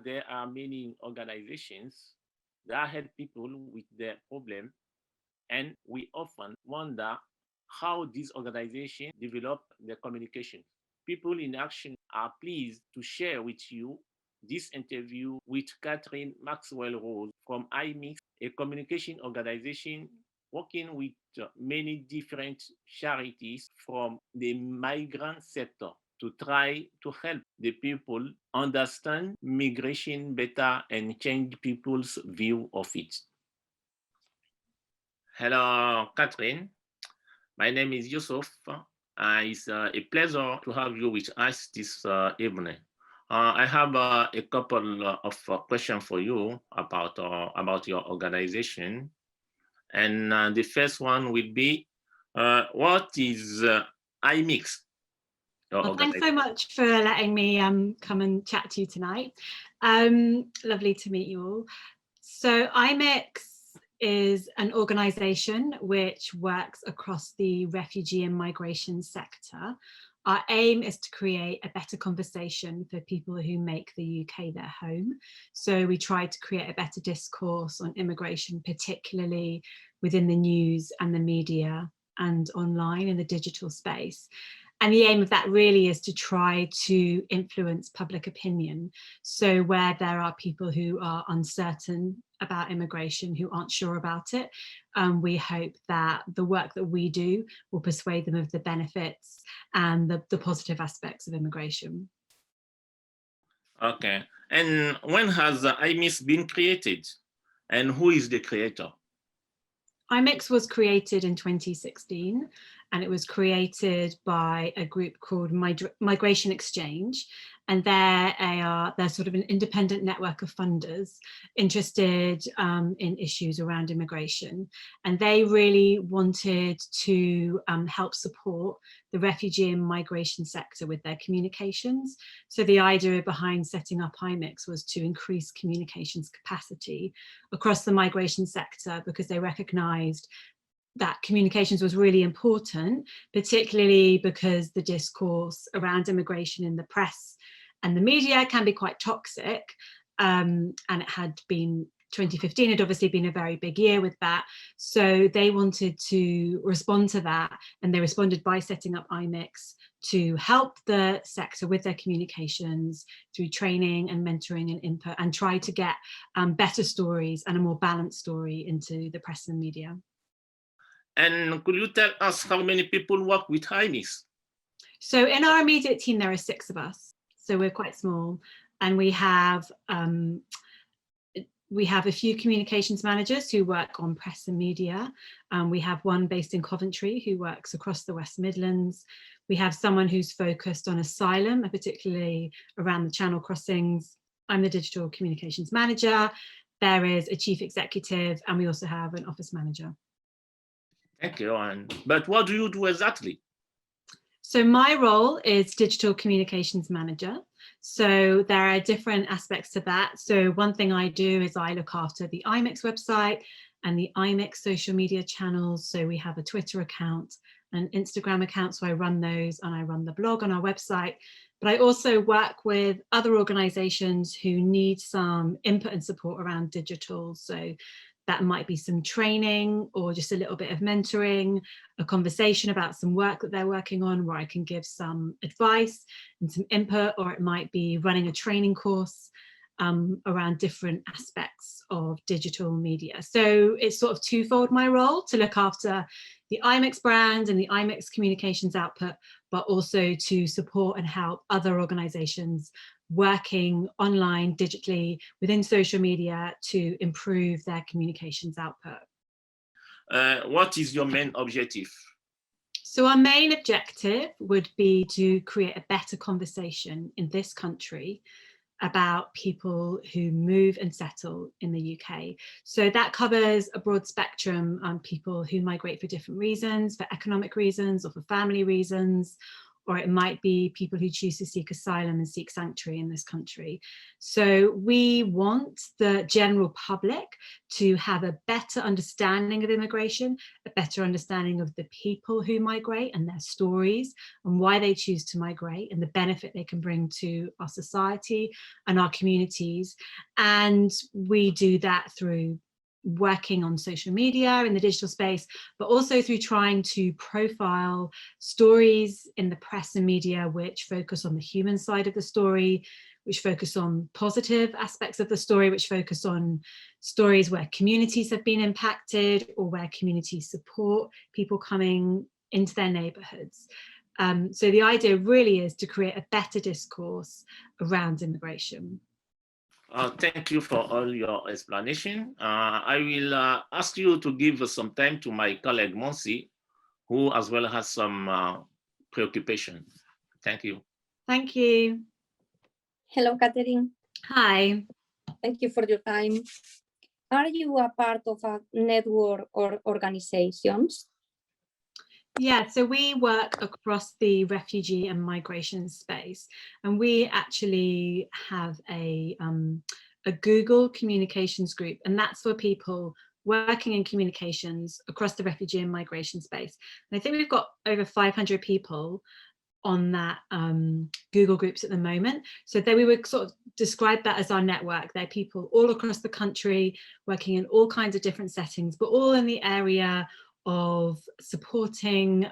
there are many organizations that help people with their problem, and we often wonder how these organizations develop their communication. People in Action are pleased to share with you this interview with Catherine Maxwell Rose from IMIX, a communication organization working with many different charities from the migrant sector to try to help the people understand migration better and change people's view of it. Hello, Catherine. My name is Yusuf. It's a pleasure to have you with us this evening. I have a couple of questions for you about your organization. And the first one will be, what is IMIX? Well, thanks so much for letting me come and chat to you tonight. Lovely to meet you all. So IMIX is an organisation which works across the refugee and migration sector. Our aim is to create a better conversation for people who make the UK their home. So we try to create a better discourse on immigration, particularly within the news and the media and online in the digital space. And the aim of that really is to try to influence public opinion. So where there are people who are uncertain about immigration, who aren't sure about it, we hope that the work that we do will persuade them of the benefits and the positive aspects of immigration. Okay. And when has IMIX been created? And who is the creator? IMIX was created in 2016, and it was created by a group called Migration Exchange, and they're sort of an independent network of funders interested in issues around immigration, and they really wanted to help support the refugee and migration sector with their communications. So the idea behind setting up IMIX was to increase communications capacity across the migration sector, because they recognised that communications was really important, particularly because the discourse around immigration in the press and the media can be quite toxic. And it had been 2015 had obviously been a very big year with that. So they wanted to respond to that, and they responded by setting up IMIX to help the sector with their communications through training and mentoring and input, and try to get better stories and a more balanced story into the press and media. And could you tell us how many people work with IMIX? So in our immediate team, there are 6 of us. So we're quite small, and we have a few communications managers who work on press and media. We have one based in Coventry who works across the West Midlands. We have someone who's focused on asylum, and particularly around the Channel crossings. I'm the digital communications manager. There is a chief executive, and we also have an office manager. Thank you. But what do you do exactly? So my role is digital communications manager. So there are different aspects to that. So one thing I do is I look after the IMIX website and the IMIX social media channels. So we have a Twitter account and an Instagram account. So I run those, and I run the blog on our website. But I also work with other organizations who need some input and support around digital. So that might be some training or just a little bit of mentoring, a conversation about some work that they're working on where I can give some advice and some input, or it might be running a training course around different aspects of digital media. So it's sort of twofold, my role, to look after the IMIX brand and the IMIX communications output, but also to support and help other organizations working online, digitally, within social media to improve their communications output. What is your main objective? So our main objective would be to create a better conversation in this country about people who move and settle in the UK. So that covers a broad spectrum on people who migrate for different reasons, for economic reasons or for family reasons, or it might be people who choose to seek asylum and seek sanctuary in this country. So we want the general public to have a better understanding of immigration, a better understanding of the people who migrate and their stories and why they choose to migrate and the benefit they can bring to our society and our communities. And we do that through working on social media in the digital space, but also through trying to profile stories in the press and media which focus on the human side of the story, which focus on positive aspects of the story, which focus on stories where communities have been impacted or where communities support people coming into their neighborhoods. So the idea really is to create a better discourse around immigration. Thank you for all your explanation. I will ask you to give some time to my colleague Monsi, who as well has some preoccupation. Thank you. Thank you. Hello, Catherine. Hi. Thank you for your time. Are you a part of a network or organizations? Yeah, so we work across the refugee and migration space, and we actually have a Google communications group, and that's for people working in communications across the refugee and migration space. And I think we've got over 500 people on that Google groups at the moment. So then we would sort of describe that as our network. They're people all across the country working in all kinds of different settings, but all in the area of supporting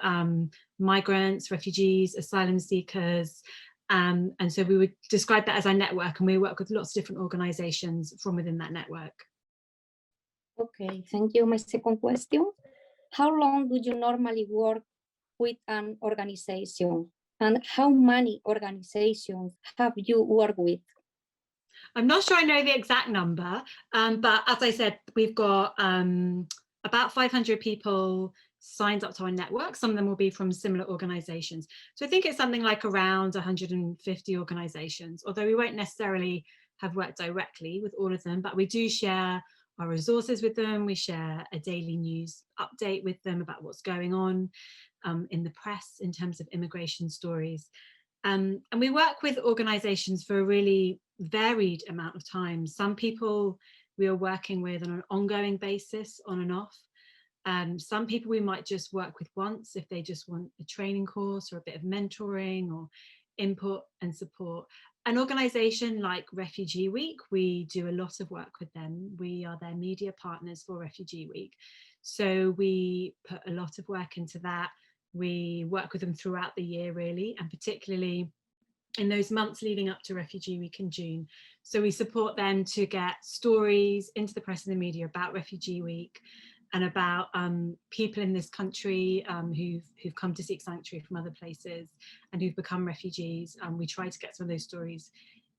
migrants, refugees, asylum seekers. And so we would describe that as our network, and we work with lots of different organizations from within that network. Okay, thank you. My second question, how long do you normally work with an organization, and how many organizations have you worked with? I'm not sure I know the exact number, but as I said, we've got about 500 people signed up to our network. Some of them will be from similar organizations. So I think it's something like around 150 organizations, although we won't necessarily have worked directly with all of them, but we do share our resources with them. We share a daily news update with them about what's going on in the press in terms of immigration stories. And we work with organizations for a really varied amount of time. Some people we are working with on an ongoing basis, on and off. Some people we might just work with once if they just want a training course or a bit of mentoring or input and support. An organization like Refugee Week, we do a lot of work with them. We are their media partners for Refugee Week. So we put a lot of work into that. We work with them throughout the year, really, and particularly in those months leading up to Refugee Week in June. So we support them to get stories into the press and the media about Refugee Week and about people in this country who've come to seek sanctuary from other places and who've become refugees. We try to get some of those stories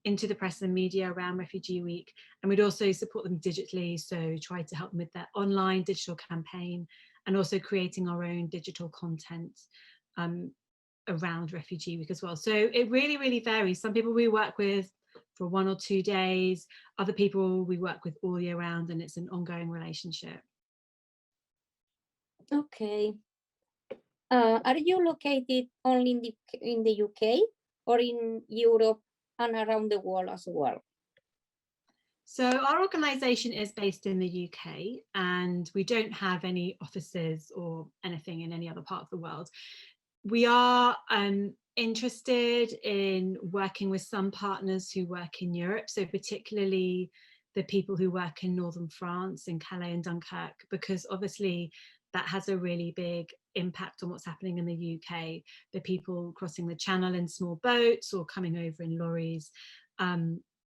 into the press and media around Refugee Week, and we'd also support them digitally, so try to help them with their online digital campaign and also creating our own digital content around Refugee Week as well. So it really, really varies. Some people we work with for 1 or 2 days, other people we work with all year round, and it's an ongoing relationship. Okay. Are you located only in the UK or in Europe and around the world as well? So our organisation is based in the UK, and we don't have any offices or anything in any other part of the world. We are interested in working with some partners who work in Europe, so particularly the people who work in northern France, in Calais and Dunkirk, because obviously that has a really big impact on what's happening in the UK. The people crossing the channel in small boats or coming over in lorries,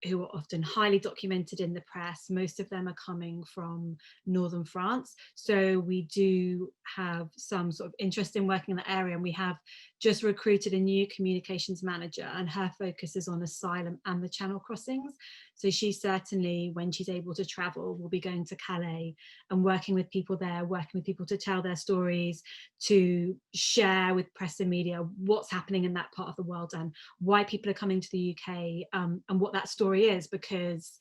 who are often highly documented in the press. Most of them are coming from northern France. So we do have some sort of interest in working in that area, and we have just recruited a new communications manager, and her focus is on asylum and the channel crossings. So she certainly, when she's able to travel, will be going to Calais and working with people there, working with people to tell their stories, to share with press and media what's happening in that part of the world and why people are coming to the UK, and what that story is, because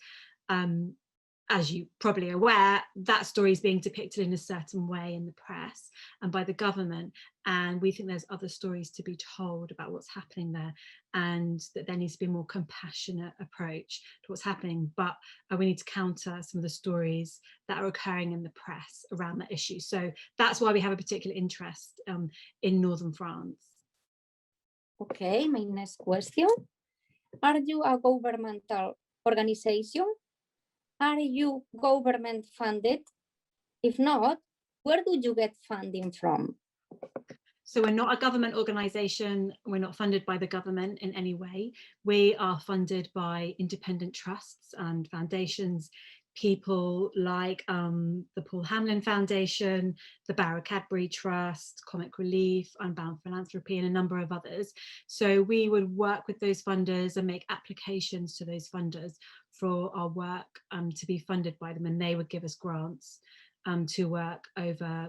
as you probably aware, that story is being depicted in a certain way in the press and by the government. And we think there's other stories to be told about what's happening there, and that there needs to be a more compassionate approach to what's happening. But we need to counter some of the stories that are occurring in the press around that issue. So that's why we have a particular interest in Northern France. Okay, my next question. Are you a governmental organization? Are you government funded? If not, where do you get funding from? So we're not a government organisation. We're not funded by the government in any way. We are funded by independent trusts and foundations, people like the Paul Hamlyn Foundation, the Barrow Cadbury Trust, Comic Relief, Unbound Philanthropy, and a number of others. So we would work with those funders and make applications to those funders for our work to be funded by them, and they would give us grants to work over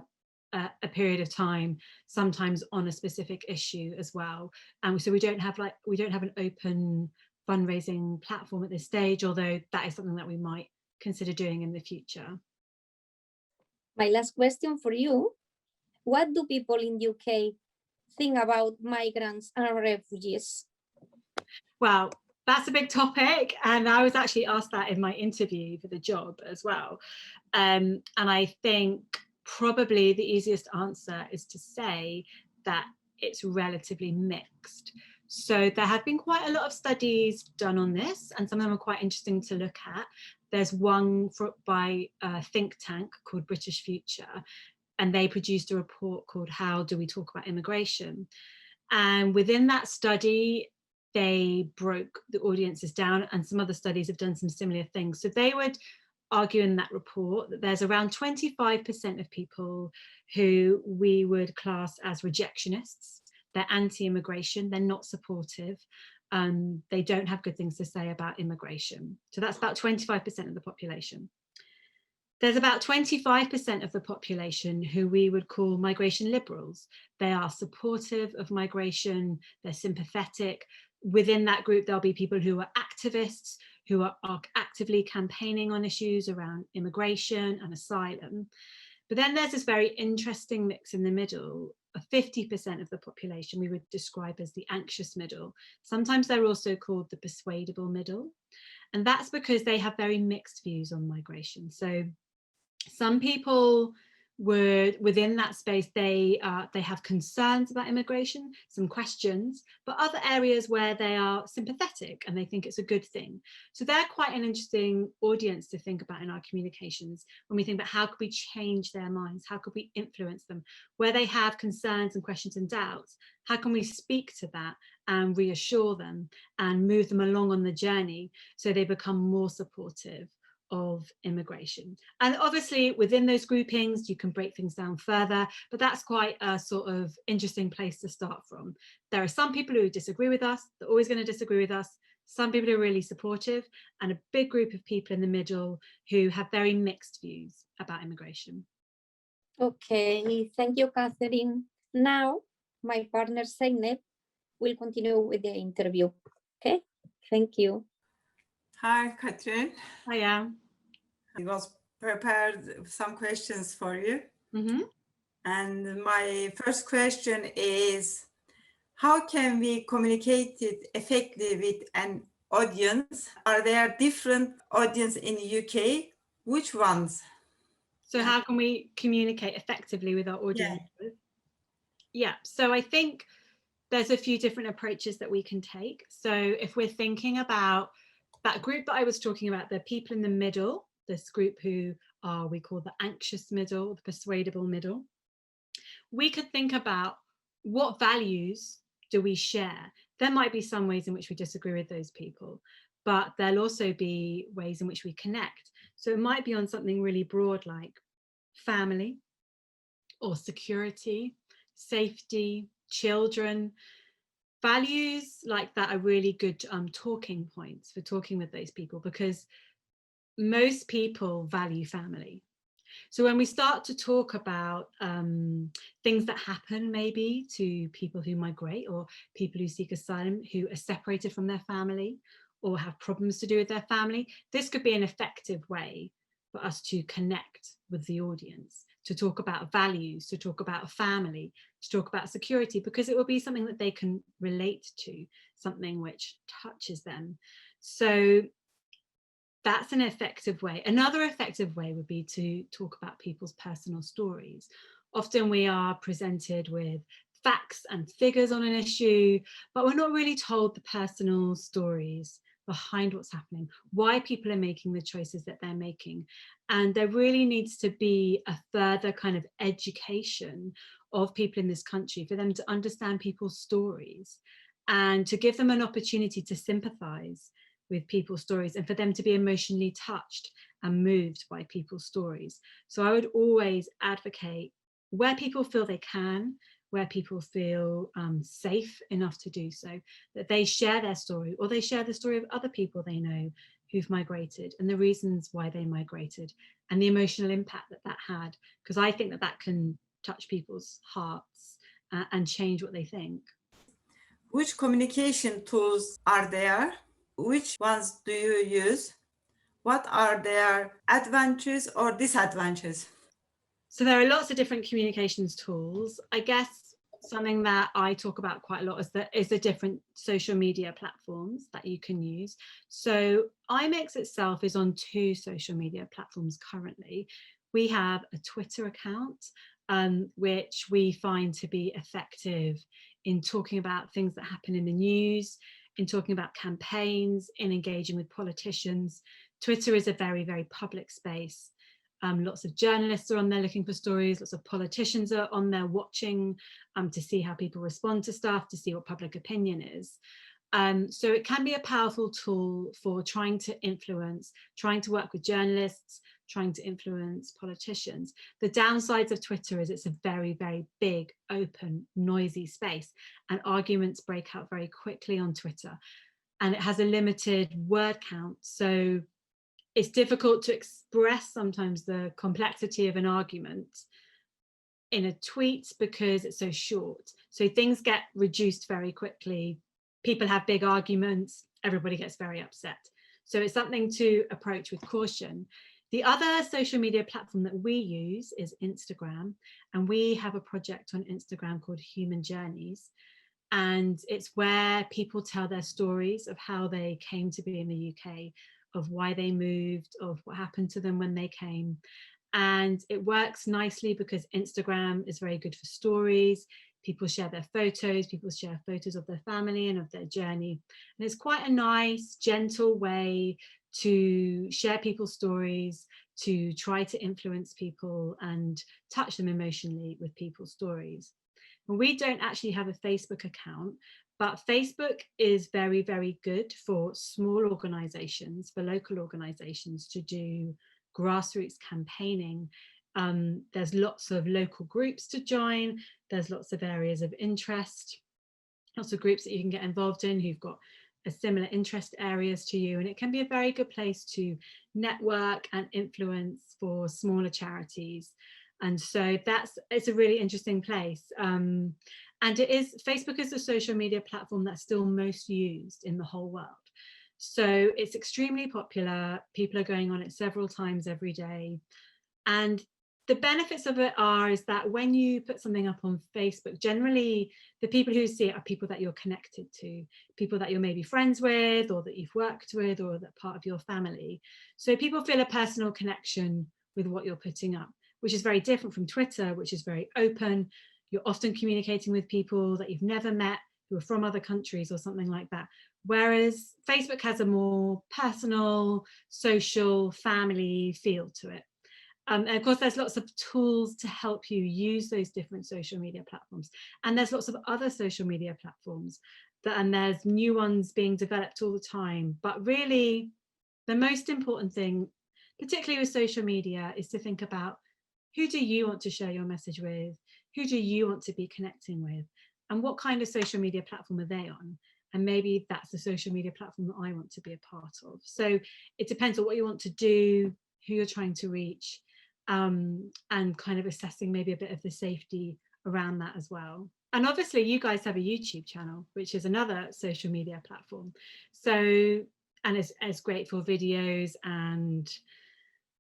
a period of time, sometimes on a specific issue as well. And so we don't have an open fundraising platform at this stage, although that is something that we might consider doing in the future. My last question for you. What do people in UK think about migrants and refugees? Well, that's a big topic, and I was actually asked that in my interview for the job as well. And I think probably the easiest answer is to say that it's relatively mixed. So there have been quite a lot of studies done on this, and some of them are quite interesting to look at. There's one by a think tank called British Future, and they produced a report called How Do We Talk About Immigration? And within that study, they broke the audiences down, and some other studies have done some similar things. So they would argue in that report that there's around 25% of people who we would class as rejectionists. They're anti-immigration, they're not supportive, they don't have good things to say about immigration. So that's about 25% of the population. There's about 25% of the population who we would call migration liberals. They are supportive of migration, they're sympathetic. Within that group, there'll be people who are activists, who are actively campaigning on issues around immigration and asylum. But then there's this very interesting mix in the middle. 50% of the population we would describe as the anxious middle. Sometimes they're also called the persuadable middle. And that's because they have very mixed views on migration. So some people would, within that space, they have concerns about immigration, some questions, but other areas where they are sympathetic and they think it's a good thing. So they're quite an interesting audience to think about in our communications when we think about how could we change their minds, how could we influence them, where they have concerns and questions and doubts, how can we speak to that and reassure them and move them along on the journey so they become more supportive of immigration. And obviously within those groupings you can break things down further, but that's quite a sort of interesting place to start from. There are some people who disagree with us, they're always going to disagree with us, some people are really supportive, and a big group of people in the middle who have very mixed views about immigration. Okay, thank you, Catherine. Now my partner Zeynep will continue with the interview. Okay, thank you. Hi, Catherine. Hiya. I was prepared some questions for you. Mm-hmm. And my first question is, how can we communicate it effectively with an audience? Are there different audiences in the UK? Which ones? So how can we communicate effectively with our audience? Yeah, so I think there's a few different approaches that we can take. So if we're thinking about that group that I was talking about, the people in the middle, this group who are, we call the anxious middle, the persuadable middle, we could think about what values do we share. There might be some ways in which we disagree with those people, but there'll also be ways in which we connect. So it might be on something really broad like family or security, safety, children. Values like that are really good talking points for talking with those people, because most people value family. So when we start to talk about things that happen maybe to people who migrate or people who seek asylum who are separated from their family or have problems to do with their family, this could be an effective way for us to connect with the audience, to talk about values, to talk about family, to talk about security, because it will be something that they can relate to, something which touches them. So that's an effective way. Another effective way would be to talk about people's personal stories. Often we are presented with facts and figures on an issue, but we're not really told the personal stories behind what's happening, why people are making the choices that they're making. And there really needs to be a further kind of education of people in this country for them to understand people's stories and to give them an opportunity to sympathize with people's stories and for them to be emotionally touched and moved by people's stories. So I would always advocate where people feel they can, where people feel safe enough to do so, that they share their story, or they share the story of other people they know who've migrated and the reasons why they migrated and the emotional impact that that had, because I think that that can touch people's hearts and change what they think. Which communication tools are there? Which ones do you use? What are their advantages or disadvantages? So there are lots of different communications tools. I guess something that I talk about quite a lot is the different social media platforms that you can use. So IMIX itself is on 2 social media platforms currently. We have a Twitter account, which we find to be effective in talking about things that happen in the news, in talking about campaigns, in engaging with politicians. Twitter is a very, very public space. Lots of journalists are on there looking for stories, lots of politicians are on there watching to see how people respond to stuff, to see what public opinion is. So it can be a powerful tool for trying to influence, trying to work with journalists, trying to influence politicians. The downsides of Twitter is it's a very, very big, open, noisy space, and arguments break out very quickly on Twitter. And it has a limited word count. So it's difficult to express sometimes the complexity of an argument in a tweet because it's so short. So things get reduced very quickly. People have big arguments, everybody gets very upset. So it's something to approach with caution. The other social media platform that we use is Instagram, and we have a project on Instagram called Human Journeys. And it's where people tell their stories of how they came to be in the UK, of why they moved, of what happened to them when they came. And it works nicely because Instagram is very good for stories. People share their photos, people share photos of their family and of their journey. And it's quite a nice, gentle way to share people's stories, to try to influence people and touch them emotionally with people's stories. And we don't actually have a Facebook account, but Facebook is very, very good for small organizations, for local organizations to do grassroots campaigning. There's lots of local groups to join. There's lots of areas of interest, lots of groups that you can get involved in who've got a similar interest areas to you. And it can be a very good place to network and influence for smaller charities. And so it's a really interesting place. And Facebook is the social media platform that's still most used in the whole world. So it's extremely popular. People are going on it several times every day. And the benefits of it is that when you put something up on Facebook, generally the people who see it are people that you're connected to, people that you're maybe friends with, or that you've worked with, or that part of your family. So people feel a personal connection with what you're putting up, which is very different from Twitter, which is very open. You're often communicating with people that you've never met, who are from other countries or something like that. Whereas Facebook has a more personal, social, family feel to it. And of course, there's lots of tools to help you use those different social media platforms. And there's lots of other social media platforms, and there's new ones being developed all the time. But really, the most important thing, particularly with social media, is to think about, who do you want to share your message with? Who do you want to be connecting with? And what kind of social media platform are they on? And maybe that's the social media platform that I want to be a part of. So it depends on what you want to do, who you're trying to reach, and kind of assessing maybe a bit of the safety around that as well. And obviously you guys have a YouTube channel, which is another social media platform. So, and it's great for videos and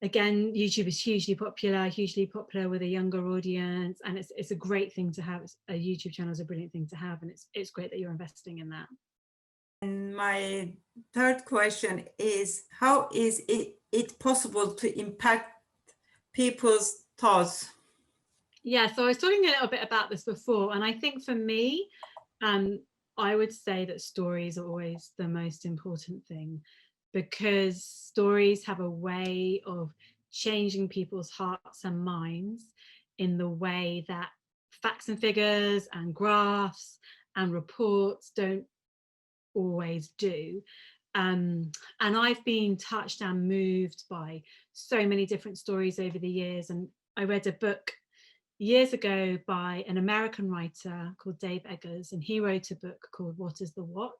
again, YouTube is hugely popular with a younger audience, and it's a great thing to have. A YouTube channel is a brilliant thing to have, and it's great that you're investing in that. And my third question is, how is it possible to impact people's thoughts? Yeah, so I was talking a little bit about this before, and I think for me, I would say that stories are always the most important thing, because stories have a way of changing people's hearts and minds in the way that facts and figures and graphs and reports don't always do. And I've been touched and moved by so many different stories over the years. And I read a book years ago by an American writer called Dave Eggers, and he wrote a book called What is the What?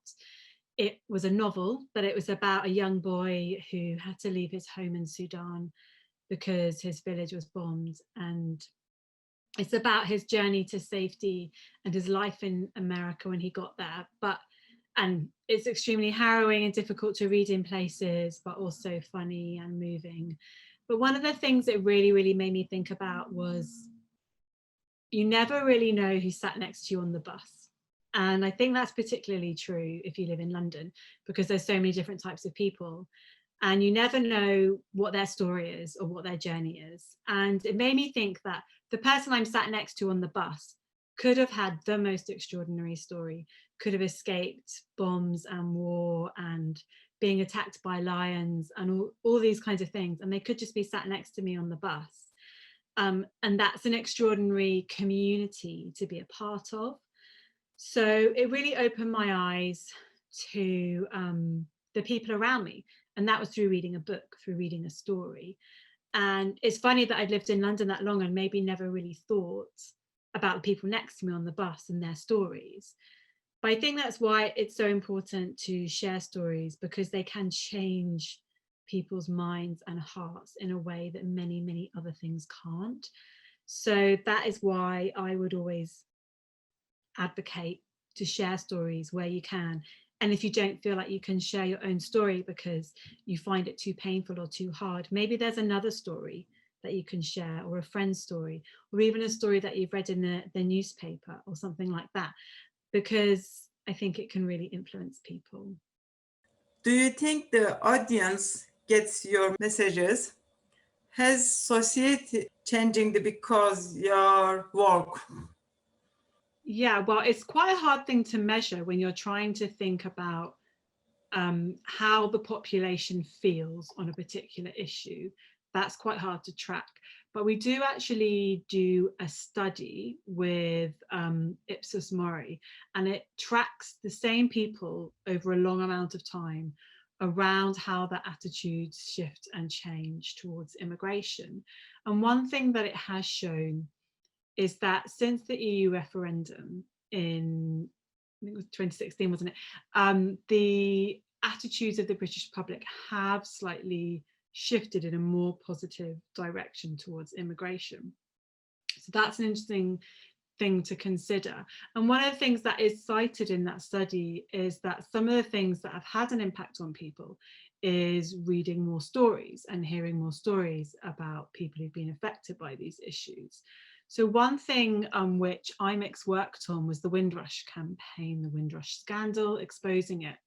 It was a novel, but it was about a young boy who had to leave his home in Sudan because his village was bombed. And it's about his journey to safety and his life in America when he got there. And it's extremely harrowing and difficult to read in places, but also funny and moving. But one of the things it really, really made me think about was, you never really know who sat next to you on the bus. And I think that's particularly true if you live in London, because there's so many different types of people, and you never know what their story is or what their journey is. And it made me think that the person I'm sat next to on the bus could have had the most extraordinary story, could have escaped bombs and war and being attacked by lions and all these kinds of things. And they could just be sat next to me on the bus. And that's an extraordinary community to be a part of. So it really opened my eyes to the people around me. And that was through reading a book, through reading a story. And it's funny that I'd lived in London that long and maybe never really thought about the people next to me on the bus and their stories. But I think that's why it's so important to share stories, because they can change people's minds and hearts in a way that many, many other things can't. So that is why I would always advocate to share stories where you can. And if you don't feel like you can share your own story because you find it too painful or too hard, maybe there's another story that you can share, or a friend's story, or even a story that you've read in the newspaper or something like that, because I think it can really influence people. Do you think the audience gets your messages? Has society changing because your work? Yeah, well, it's quite a hard thing to measure when you're trying to think about how the population feels on a particular issue. That's quite hard to track. But we do actually do a study with Ipsos Mori, and it tracks the same people over a long amount of time around how their attitudes shift and change towards immigration. And one thing that it has shown is that since the EU referendum in, I think it was 2016, wasn't it? The attitudes of the British public have slightly shifted in a more positive direction towards immigration. So that's an interesting thing to consider. And one of the things that is cited in that study is that some of the things that have had an impact on people is reading more stories and hearing more stories about people who've been affected by these issues. So one thing which IMIX worked on was the Windrush campaign, the Windrush scandal, exposing it.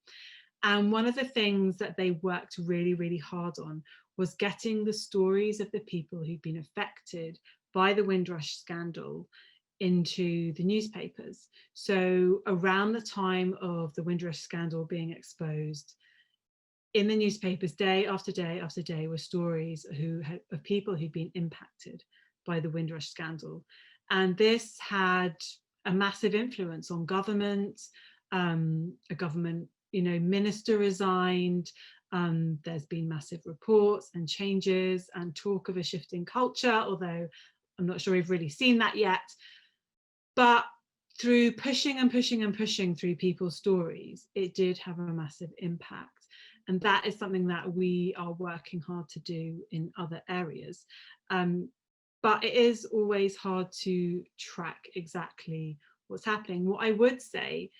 And one of the things that they worked really, really hard on was getting the stories of the people who'd been affected by the Windrush scandal into the newspapers. So around the time of the Windrush scandal being exposed, in the newspapers, day after day after day, were stories of people who'd been impacted by the Windrush scandal. And this had a massive influence on government. A government, minister resigned. There's been massive reports and changes and talk of a shift in culture, although I'm not sure we've really seen that yet. But through pushing and pushing and pushing through people's stories, it did have a massive impact. And that is something that we are working hard to do in other areas. But it is always hard to track exactly what's happening. What I would say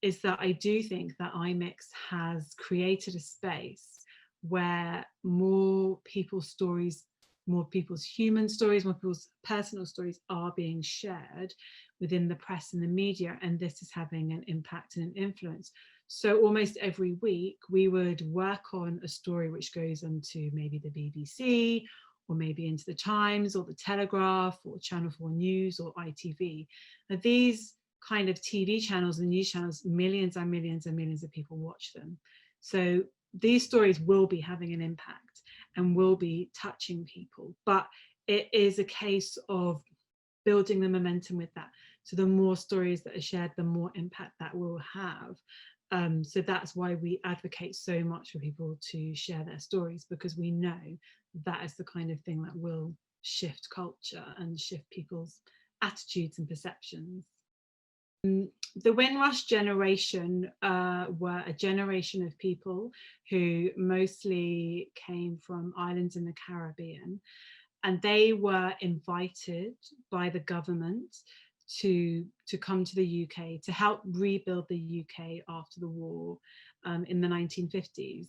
is that I do think that IMIX has created a space where more people's stories, more people's human stories, more people's personal stories are being shared within the press and the media, and this is having an impact and an influence. So almost every week we would work on a story which goes onto maybe the BBC, or maybe into the Times or the Telegraph or Channel 4 News or ITV. Now these kind of TV channels and news channels, millions and millions and millions of people watch them. So these stories will be having an impact and will be touching people, but it is a case of building the momentum with that. So the more stories that are shared, the more impact that will have. So that's why we advocate so much for people to share their stories, because we know that is the kind of thing that will shift culture and shift people's attitudes and perceptions. The Windrush generation were a generation of people who mostly came from islands in the Caribbean, and they were invited by the government to come to the UK to help rebuild the UK after the war in the 1950s.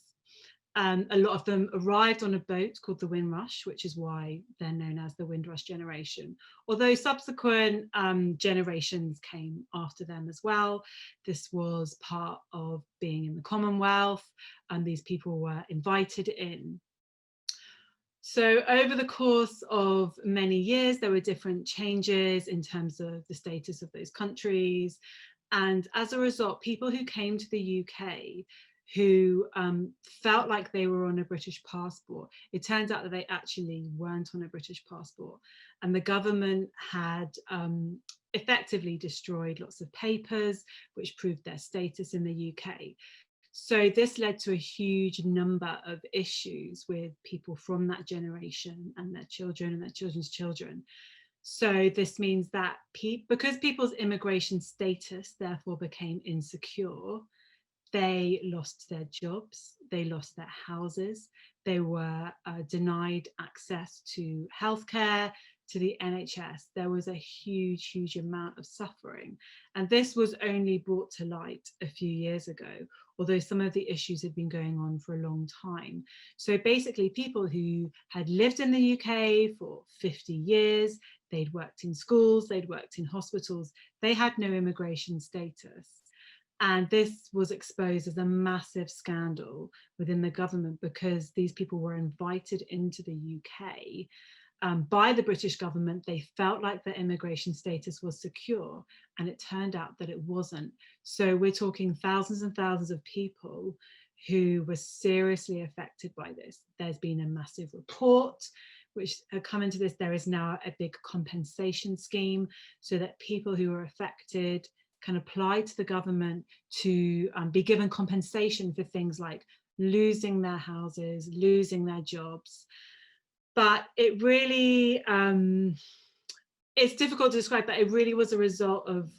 A lot of them arrived on a boat called the Windrush, which is why they're known as the Windrush generation. Although subsequent generations came after them as well. This was part of being in the Commonwealth, and these people were invited in. So over the course of many years, there were different changes in terms of the status of those countries. And as a result, people who came to the UK who felt like they were on a British passport, it turns out that they actually weren't on a British passport. And the government had effectively destroyed lots of papers which proved their status in the UK. So this led to a huge number of issues with people from that generation and their children and their children's children. So this means that because people's immigration status therefore became insecure, they lost their jobs, they lost their houses, they were denied access to healthcare, to the NHS. There was a huge, huge amount of suffering. And this was only brought to light a few years ago, although some of the issues had been going on for a long time. So basically people who had lived in the UK for 50 years, they'd worked in schools, they'd worked in hospitals, they had no immigration status. And this was exposed as a massive scandal within the government because these people were invited into the UK by the British government. They felt like their immigration status was secure, and it turned out that it wasn't. So we're talking thousands and thousands of people who were seriously affected by this. There's been a massive report which have come into this. There is now a big compensation scheme so that people who are affected can apply to the government to be given compensation for things like losing their houses, losing their jobs. But it really, it's difficult to describe, but it really was a result of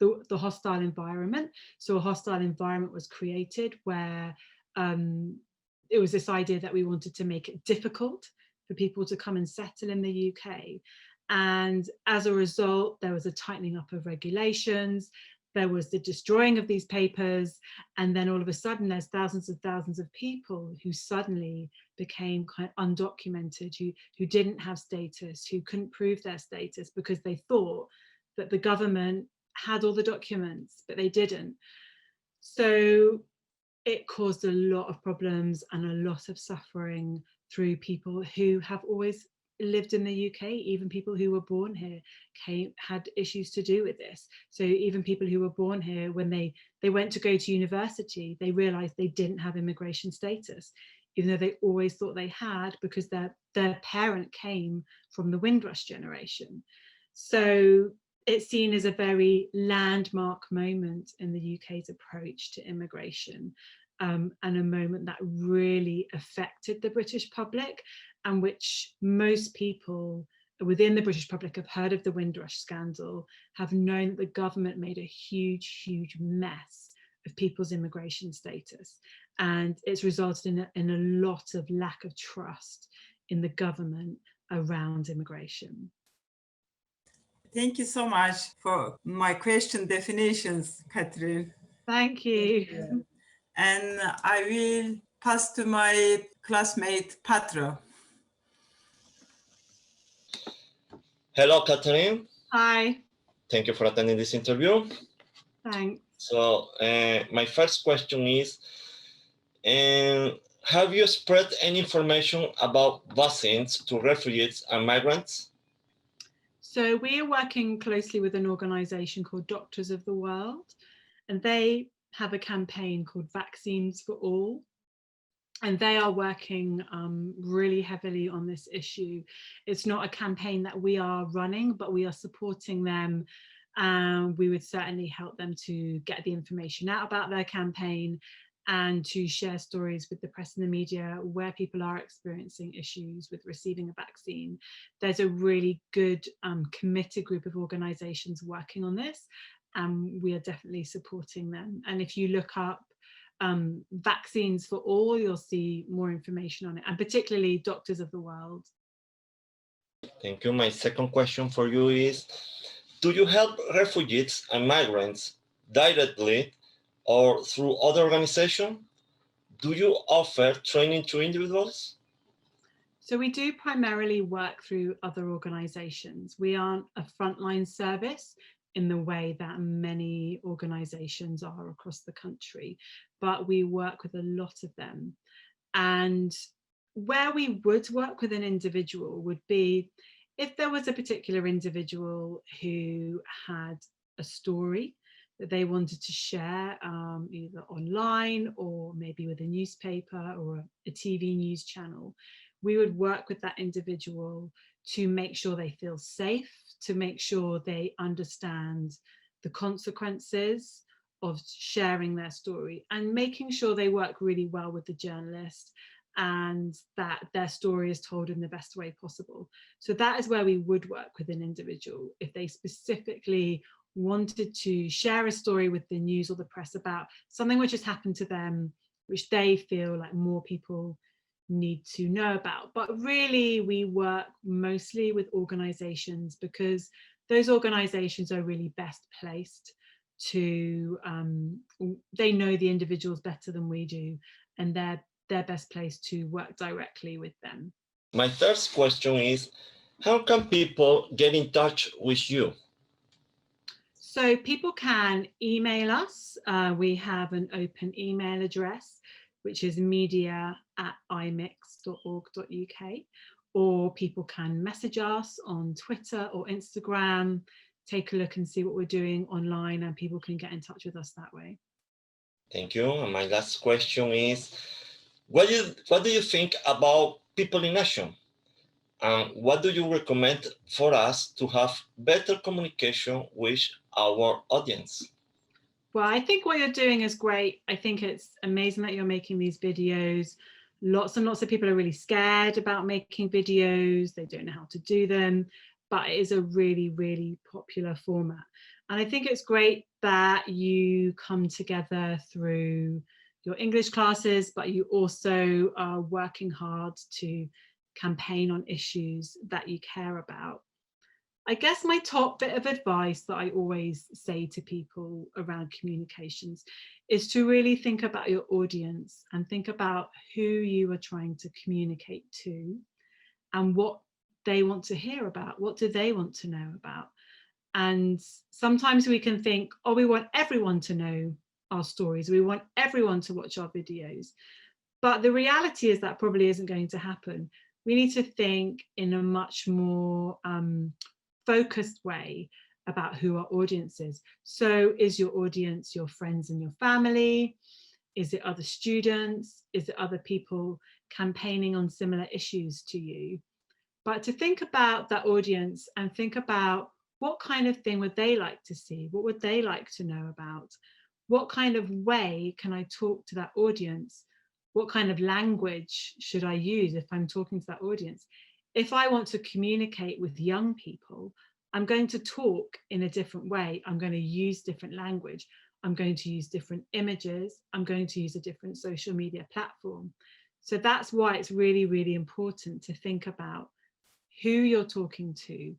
the hostile environment. So a hostile environment was created where it was this idea that we wanted to make it difficult for people to come and settle in the UK. And as a result, there was a tightening up of regulations, there was the destroying of these papers, and then all of a sudden there's thousands and thousands of people who suddenly became kind of undocumented, who didn't have status, who couldn't prove their status because they thought that the government had all the documents, but they didn't. So it caused a lot of problems and a lot of suffering through people who have always lived in the UK. Even people who were born here had issues to do with this. So even people who were born here, when they went to go to university, they realized they didn't have immigration status, even though they always thought they had, because their parent came from the Windrush generation. So it's seen as a very landmark moment in the UK's approach to immigration, and a moment that really affected the British public, and which most people within the British public have heard of the Windrush scandal, have known that the government made a huge, huge mess of people's immigration status. And it's resulted in a lot of lack of trust in the government around immigration. Thank you so much for my question definitions, Catherine. Thank you. And I will pass to my classmate, Patro. Hello, Catherine. Hi, Thank you for attending this interview. thanks. So my first question is, have you spread any information about vaccines to refugees and migrants? So we are working closely with an organisation called Doctors of the World, and they have a campaign called Vaccines for All. And they are working really heavily on this issue. It's not a campaign that we are running, but we are supporting them. We would certainly help them to get the information out about their campaign and to share stories with the press and the media where people are experiencing issues with receiving a vaccine. There's a really good committed group of organisations working on this, and we are definitely supporting them. And if you look up Vaccines for All, you'll see more information on it, and particularly Doctors of the World. Thank you. My second question for you is, do you help refugees and migrants directly or through other organizations? Do you offer training to individuals? So we do primarily work through other organisations. We aren't a frontline service in the way that many organisations are across the country, but we work with a lot of them. And where we would work with an individual would be if there was a particular individual who had a story that they wanted to share, either online or maybe with a newspaper or a TV news channel. We would work with that individual to make sure they feel safe, to make sure they understand the consequences of sharing their story, and making sure they work really well with the journalist and that their story is told in the best way possible. So that is where we would work with an individual if they specifically wanted to share a story with the news or the press about something which has happened to them, which they feel like more people need to know about. But really we work mostly with organizations because those organizations are really best placed to they know the individuals better than we do, and they're best placed to work directly with them. My third question is, how can people get in touch with you? So people can email us. We have an open email address, which is media@imix.org.uk, or people can message us on Twitter or Instagram, take a look and see what we're doing online, and people can get in touch with us that way. Thank you. And my last question is, what do you think about people in action? And what do you recommend for us to have better communication with our audience? Well, I think what you're doing is great. I think it's amazing that you're making these videos. Lots and lots of people are really scared about making videos. They don't know how to do them, but it is a really, really popular format. And I think it's great that you come together through your English classes, but you also are working hard to campaign on issues that you care about. I guess my top bit of advice that I always say to people around communications is to really think about your audience and think about who you are trying to communicate to and what they want to hear about. What do they want to know about? And sometimes we can think, oh, we want everyone to know our stories. We want everyone to watch our videos. But the reality is that probably isn't going to happen. We need to think in a much more focused way about who our audience is. So is your audience your friends and your family? Is it other students? Is it other people campaigning on similar issues to you? But to think about that audience and think about what kind of thing would they like to see? What would they like to know about? What kind of way can I talk to that audience? What kind of language should I use if I'm talking to that audience? If I want to communicate with young people, I'm going to talk in a different way. I'm going to use different language. I'm going to use different images. I'm going to use a different social media platform. So that's why it's really, really important to think about who you're talking to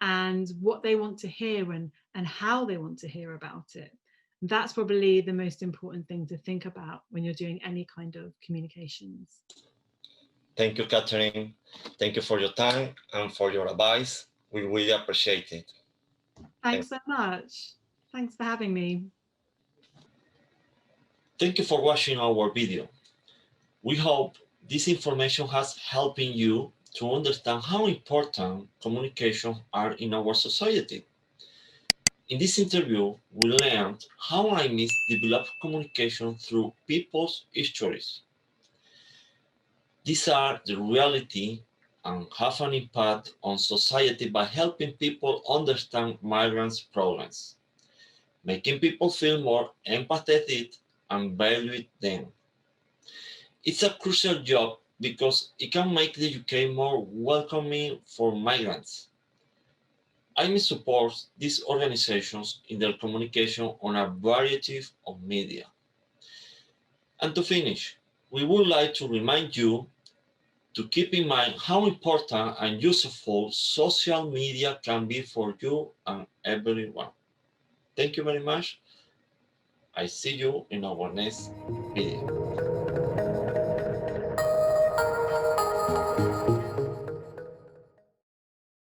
and what they want to hear and how they want to hear about it. That's probably the most important thing to think about when you're doing any kind of communications. Thank you, Catherine. Thank you for your time and for your advice. We really appreciate it. Thanks so much. Thanks for having me. Thank you for watching our video. We hope this information has helped you to understand how important communications are in our society. In this interview, we learned how IMIX developed communication through people's histories. These are the reality and have an impact on society by helping people understand migrants' problems, making people feel more empathetic and value them. It's a crucial job because it can make the UK more welcoming for migrants. IMIX supports these organizations in their communication on a variety of media. And to finish, we would like to remind you to keep in mind how important and useful social media can be for you and everyone. Thank you very much. I see you in our next video.